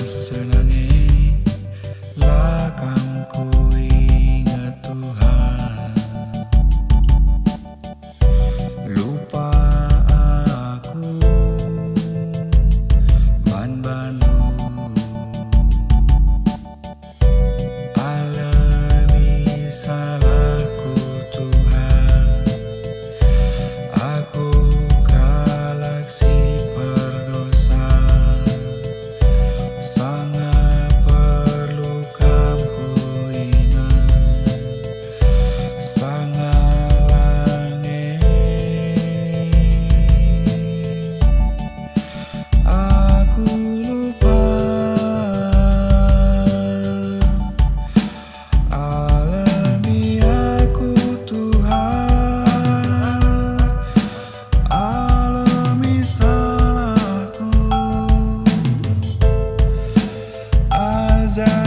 senange lakang ku ingat Tuhan. Lupa aku man Bandung, alami salahku Tuhan. Aku galaksi berdosa, sangat perlu kamu ingat, sangat langit. Aku lupa alami aku Tuhan, alami salahku. Ajar